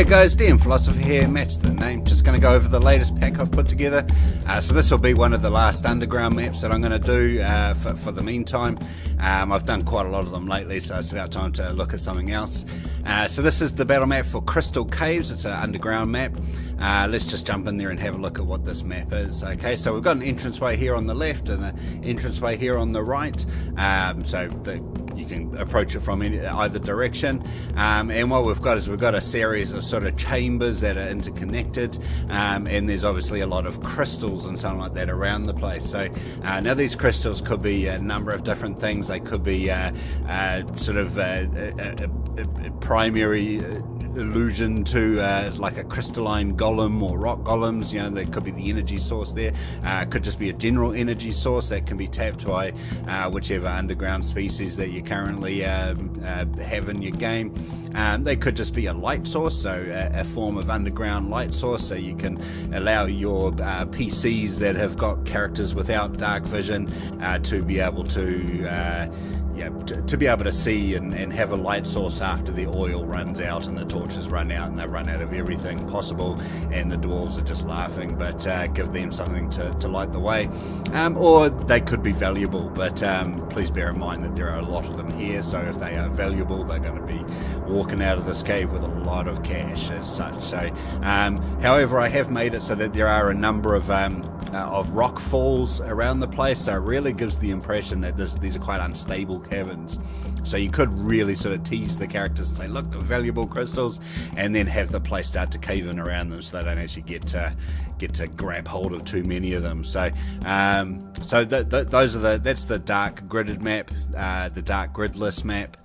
G'day guys, DM Philosopher here, Matt's the name. Just going to go over the latest pack I've put together. So this will be one of the last underground maps that I'm going to do for the meantime. I've done quite a lot of them lately, so it's about time to look at something else. So this is the battle map for Crystal Caves. It's an underground map. Let's just jump in there and have a look at what this map is. Okay, so we've got an entranceway here on the left and an entranceway here on the right. You can approach it from either direction, and what we've got is we've got a series of sort of chambers that are interconnected, and there's obviously a lot of crystals and something like that around the place. So now these crystals could be a number of different things. They could be sort of a primary allusion to like a crystalline golem or rock golems. You know, there could be the energy source there. Could just be a general energy source that can be tapped by whichever underground species that you currently have in your game. They could just be a light source, so a form of underground light source, so you can allow your PCs that have got characters without dark vision to be able to be able to see and have a light source after the oil runs out and the torches run out and they run out of everything possible and the dwarves are just laughing, but give them something to light the way. Or they could be valuable, but please bear in mind that there are a lot of them here, so if they are valuable they're going to be walking out of this cave with a lot of cash as such. So however, I have made it so that there are a number of rock falls around the place, so it really gives the impression that these are quite unstable caverns. So you could really sort of tease the characters and say, look, they're valuable crystals, and then have the place start to cave in around them so they don't actually get to grab hold of too many of them. So that's the dark gridded map, the dark gridless map,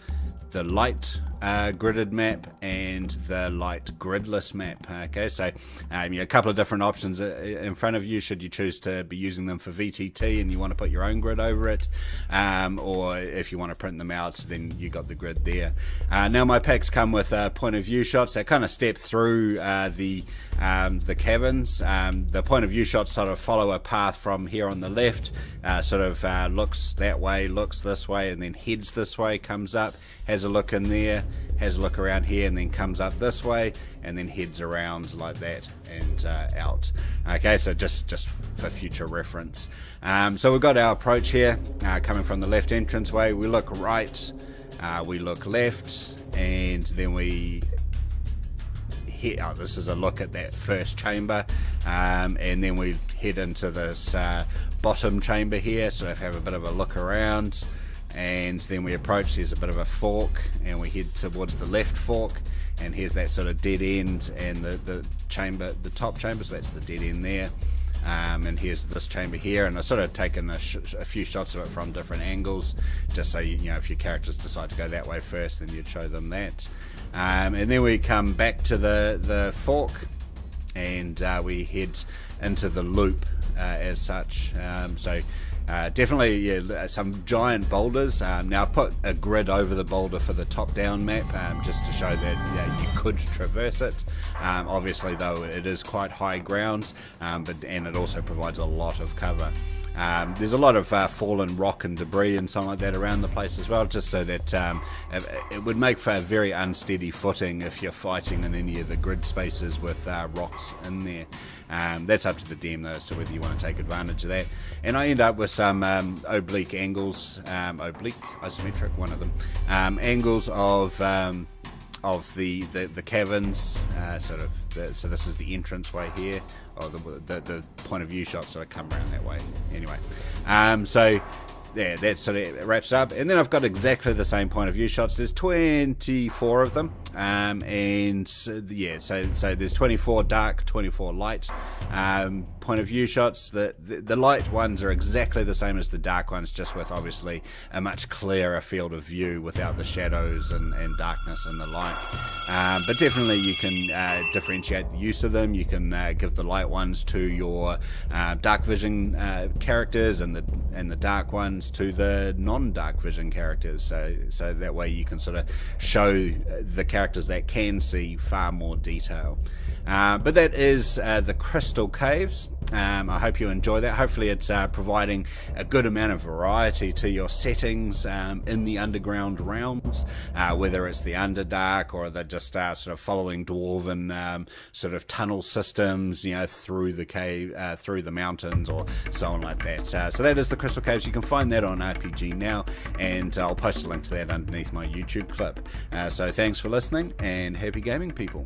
the light gridded map, and the light gridless map. Okay, so a couple of different options in front of you should you choose to be using them for VTT and you want to put your own grid over it, or if you want to print them out, then you got the grid there. Now my packs come with point of view shots that kind of step through the caverns. The point of view shots sort of follow a path from here on the left, looks that way, looks this way, and then heads this way, comes up, has a look in there, has a look around here, and then comes up this way and then heads around like that and out. Okay, so just for future reference. So we've got our approach here, coming from the left entranceway. We look right, we look left, and then we hit, this is a look at that first chamber, and then we head into this bottom chamber here, so have a bit of a look around, and then we approach, there's a bit of a fork, and we head towards the left fork, and here's that sort of dead end, and the chamber, the top chamber, so that's the dead end there. And here's this chamber here, and I've sort of taken a few shots of it from different angles, just so you know if your characters decide to go that way first, then you'd show them that. And then we come back to the fork, and we head into the loop as such. Definitely some giant boulders. Now I've put a grid over the boulder for the top-down map, just to show that you could traverse it. Obviously, though, it is quite high ground, and it also provides a lot of cover. There's a lot of fallen rock and debris and something like that around the place as well, just so that it would make for a very unsteady footing if you're fighting in any of the grid spaces with rocks in there. That's up to the DM though, so whether you want to take advantage of that. And I end up with some oblique angles, oblique, isometric, one of them, angles of the caverns, so this is the entranceway here, or the point of view shot, so I come around that way anyway. So yeah, that sort of wraps up, and then I've got exactly the same point of view shots. There's 24 of them, and so there's 24 dark, 24 light point of view shots. The light ones are exactly the same as the dark ones, just with obviously a much clearer field of view without the shadows and darkness and the like. But definitely you can differentiate the use of them. You can give the light ones to your dark vision characters, and the dark ones to the non-dark vision characters, so that way you can sort of show the characters that can see far more detail. But that is the Crystal Caves. I hope you enjoy that. Hopefully it's providing a good amount of variety to your settings in the underground realms, whether it's the Underdark or they're just sort of following dwarven sort of tunnel systems, through the cave, through the mountains, or so on like that. So that is the Crystal Caves. You can find that on RPG Now, and I'll post a link to that underneath my YouTube clip. So thanks for listening, and happy gaming, people.